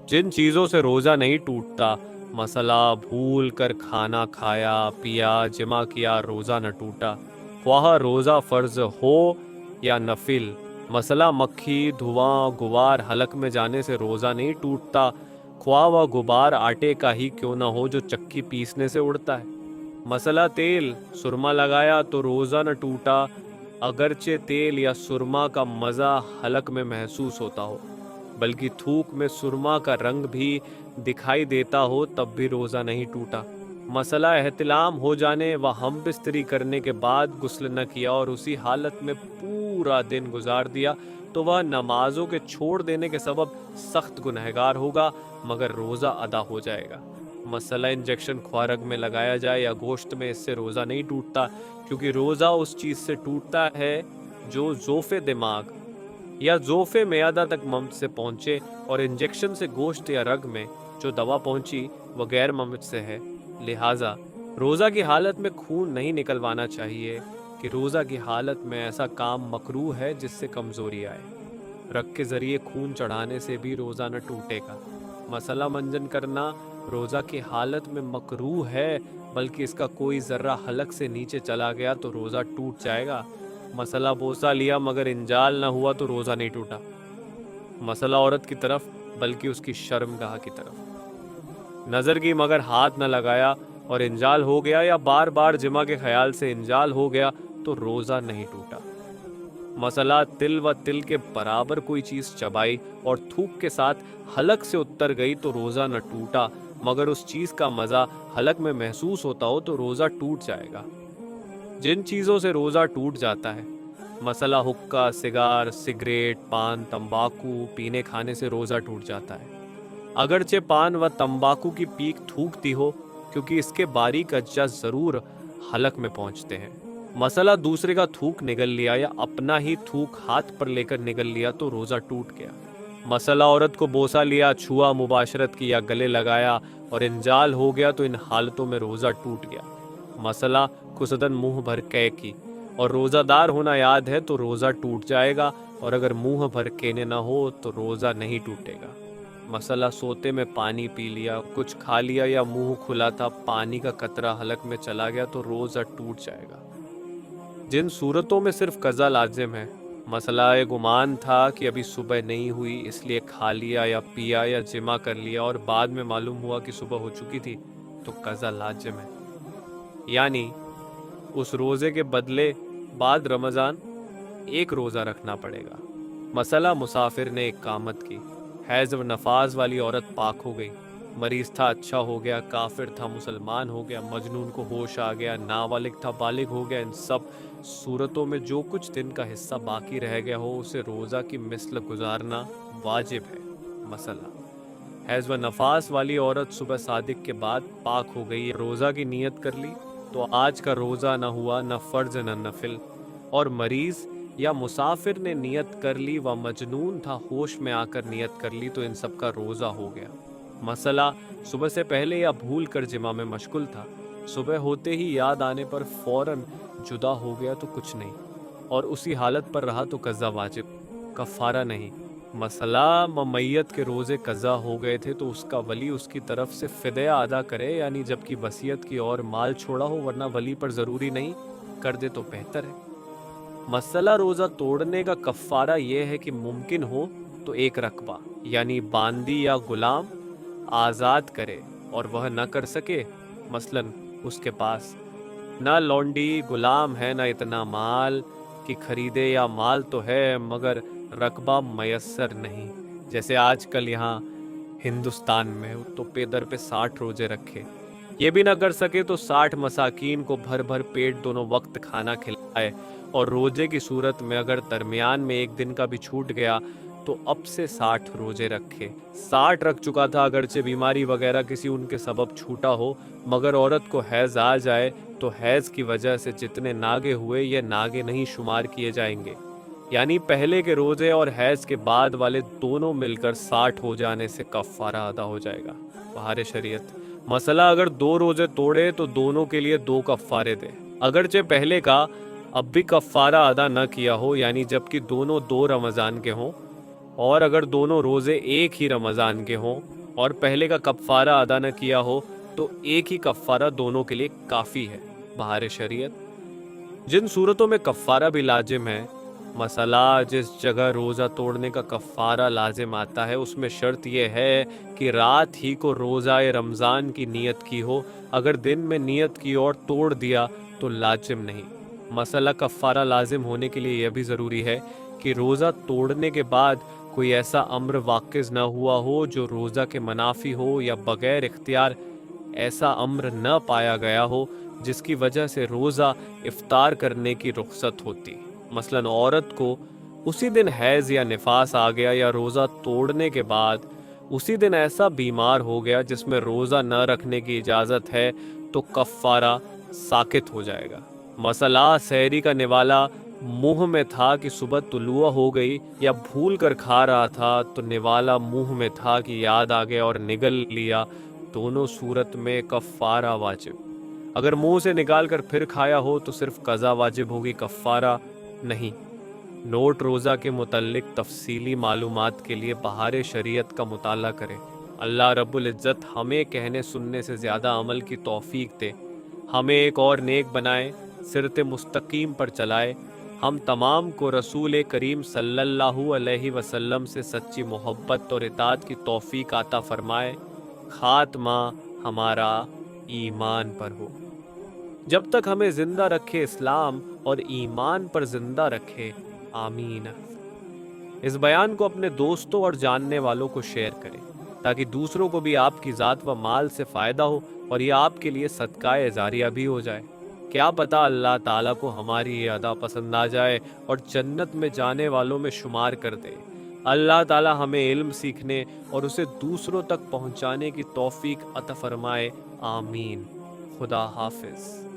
जिन चीज़ों से रोज़ा नहीं टूटता, मसला भूल कर खाना खाया पिया जिमा किया रोज़ा न टूटा, ख्वाह रोज़ा फ़र्ज हो या नफिल। मसला मक्खी धुआं गुबार हलक में जाने से रोज़ा नहीं टूटता, ख्वाह व गुबार आटे का ही क्यों न हो जो चक्की पीसने से उड़ता है। मसला तेल सुरमा लगाया तो रोज़ा न टूटा, अगरचे तेल या सुरमा का मज़ा हलक में महसूस होता हो, बल्कि थूक में सुरमा का रंग भी दिखाई देता हो तब भी रोज़ा नहीं टूटा। मसला एहतिलाम हो जाने व हम बिस्तरी करने के बाद गुस्ल न किया और उसी हालत में पूरा दिन गुजार दिया तो वह नमाजों के छोड़ देने के सबब सख्त गुनहगार होगा, मगर रोज़ा अदा हो जाएगा। मसला इंजेक्शन ख्वारग में लगाया जाए या गोश्त में, इससे रोज़ा नहीं टूटता, क्योंकि रोज़ा उस चीज़ से टूटता है जो ज़ोफ़े दिमाग या ज़ोफ़े मेयादा तक मम्त से पहुँचे, और इंजेक्शन से गोश्त या रग में जो दवा पहुँची वह गैर मम्त से है। लिहाजा रोज़ा की हालत में खून नहीं निकलवाना चाहिए कि रोज़ा की हालत में ऐसा काम मकरूह है जिससे कमज़ोरी आए। रग के ज़रिए खून चढ़ाने से भी रोज़ा न टूटेगा। मसला मंजन करना रोज़ा की हालत में मकरूह है, बल्कि इसका कोई ज़र्रा हलक से नीचे चला गया तो रोज़ा टूट जाएगा। मसला बोसा लिया मगर इंजाल न हुआ तो रोज़ा नहीं टूटा। मसला औरत की तरफ बल्कि उसकी शर्मगाह की तरफ। नज़र की मगर हाथ न लगाया और इंजाल हो गया, या बार बार जिमा के ख्याल से इंजाल हो गया तो रोज़ा नहीं टूटा। मसला तिल व तिल के बराबर कोई चीज़ चबाई और थूक के साथ हलक से उतर गई तो रोज़ा न टूटा, मगर उस चीज़ का मज़ा हलक में महसूस होता हो तो रोज़ा टूट जाएगा। जिन चीज़ों से रोज़ा टूट जाता है, मसला हुक्का सिगार सिगरेट पान तंबाकू पीने खाने से रोज़ा टूट जाता है, अगरचे पान व तंबाकू की पीक थूकती हो, क्योंकि इसके बारीक अज्जा ज़रूर हलक में पहुंचते हैं। मसला दूसरे का थूक निगल लिया या अपना ही थूक हाथ पर लेकर निगल लिया तो रोज़ा टूट गया। मसला औरत को बोसा लिया, छुआ, मुबाशरत की या गले लगाया और इंजाल हो गया तो इन हालतों में रोज़ा टूट गया। मसला कुसदन मुंह भर कै की और रोज़ादार होना याद है तो रोज़ा टूट जाएगा, और अगर मुंह भर केने ना हो तो रोज़ा नहीं टूटेगा। मसला सोते में पानी पी लिया, कुछ खा लिया या मुंह खुला था, पानी का कतरा हलक में चला गया तो रोज़ा टूट जाएगा। जिन सूरतों में सिर्फ कज़ा लाजिम है, मसला ये गुमान था कि अभी सुबह नहीं हुई इसलिए खा लिया या पिया या जिमा कर लिया और बाद में मालूम हुआ कि सुबह हो चुकी थी, तो कज़ा लाजिम है, यानी उस रोज़े के बदले बाद रमज़ान एक रोज़ा रखना पड़ेगा। मसला मुसाफिर ने एक कामत की, हैज़ व नफाज वाली औरत पाक हो गई, मरीज था अच्छा हो गया, काफिर था मुसलमान हो गया, मजनून को होश आ गया, नाबालिग था बालिग हो गया। इन सब सूरतों में जो कुछ दिन का हिस्सा बाकी रह गया हो उसे रोज़ा की मिसल गुजारना वाजिब है। मसला हैज़ व नफास वाली औरत सुबह सादिक के बाद पाक हो गई, रोज़ा की नीयत कर ली तो आज का रोज़ा न हुआ, न फ़र्ज न नफिल। और मरीज़ या मुसाफिर ने नियत कर ली व मजनून था होश में आकर नियत कर ली तो इन सब का रोज़ा हो गया। मसला सुबह से पहले या भूल कर जिमा में मशगुल था, सुबह होते ही याद आने पर फौरन जुदा हो गया तो कुछ नहीं, और उसी हालत पर रहा तो कज़ा वाजिब, कफ़ारा नहीं। मसला ममैयत के रोज़े कज़ा हो गए थे तो उसका वली उसकी तरफ से फ़िदया अदा करे, यानी जबकि वसीयत की और माल छोड़ा हो, वरना वली पर ज़रूरी नहीं, कर दे तो बेहतर है। मसला रोज़ा तोड़ने का कफ़ारा यह है कि मुमकिन हो तो एक रकबा यानी बांदी या गुलाम आज़ाद करे, और वह न कर सके, मसलन उसके पास ना लौंडी गुलाम है ना इतना माल कि खरीदे, या माल तो है मगर रकबा मयस्सर नहीं, जैसे आजकल यहाँ हिंदुस्तान में, तो पेदर पे 60 रोजे रखे। ये भी ना कर सके तो 60 मसाकीन को भर भर पेट दोनों वक्त खाना खिलाए, और रोजे की सूरत में अगर दरमियान में एक दिन का भी छूट गया तो अब से 60 रोजे रखे। 60 रख चुका था, अगरचे बीमारी वगैरह किसी उनके सबब छूटा हो, मगर औरत को हैज़ आ जाए तो हैज़ की वजह से जितने नागे हुए ये नागे नहीं शुमार किए जाएंगे, यानी पहले के रोजे और हैज़ के बाद वाले दोनों मिलकर 60 हो जाने से कफ़ारा अदा हो जाएगा। बहार शरीयत मसला अगर 2 रोजे तोड़े तो दोनों के लिए 2 कफ़ारे दे, अगरचे पहले का अब भी कफ़ारा अदा न किया हो, यानी जबकि दोनों 2 रमज़ान के हों, اور اگر دونوں روزے ایک ہی رمضان کے ہوں اور پہلے کا کفارہ ادا نہ کیا ہو تو ایک ہی کفارہ دونوں کے لیے کافی ہے بہار شریعت۔ جن صورتوں میں کفارہ بھی لازم ہے، مسئلہ جس جگہ روزہ توڑنے کا کفارہ لازم آتا ہے اس میں شرط یہ ہے کہ رات ہی کو روزہ رمضان کی نیت کی ہو، اگر دن میں نیت کی اور توڑ دیا تو لازم نہیں۔ مسئلہ کفارہ لازم ہونے کے لیے یہ بھی ضروری ہے کہ روزہ توڑنے کے بعد کوئی ایسا امر واقع نہ ہوا ہو جو روزہ کے منافی ہو، یا بغیر اختیار ایسا امر نہ پایا گیا ہو جس کی وجہ سے روزہ افطار کرنے کی رخصت ہوتی۔ مثلاً عورت کو اسی دن حیض یا نفاس آ گیا، یا روزہ توڑنے کے بعد اسی دن ایسا بیمار ہو گیا جس میں روزہ نہ رکھنے کی اجازت ہے تو کفارہ ساقط ہو جائے گا۔ مسئلہ سحری کا نوالا منہ میں تھا کہ صبح طلوع ہو گئی، یا بھول کر کھا رہا تھا تو نوالا منہ میں تھا کہ یاد آ گیا اور نگل لیا، دونوں صورت میں کفارہ واجب۔ اگر منہ سے نکال کر پھر کھایا ہو تو صرف قضا واجب ہوگی، کفارہ نہیں۔ نوٹ روزہ کے متعلق تفصیلی معلومات کے لیے بہار شریعت کا مطالعہ کریں۔ اللہ رب العزت ہمیں کہنے سننے سے زیادہ عمل کی توفیق دے، ہمیں ایک اور نیک بنائے، صراط مستقیم پر چلائے، ہم تمام کو رسول کریم صلی اللہ علیہ وسلم سے سچی محبت اور اطاعت کی توفیق عطا فرمائے، خاتمہ ہمارا ایمان پر ہو۔ جب تک ہمیں زندہ رکھے اسلام اور ایمان پر زندہ رکھے، آمین۔ اس بیان کو اپنے دوستوں اور جاننے والوں کو شیئر کریں تاکہ دوسروں کو بھی آپ کی ذات و مال سے فائدہ ہو اور یہ آپ کے لیے صدقہ جاریہ بھی ہو جائے۔ کیا پتہ اللہ تعالیٰ کو ہماری یہ ادا پسند آ جائے اور جنت میں جانے والوں میں شمار کر دے۔ اللہ تعالیٰ ہمیں علم سیکھنے اور اسے دوسروں تک پہنچانے کی توفیق عطا فرمائے، آمین۔ خدا حافظ۔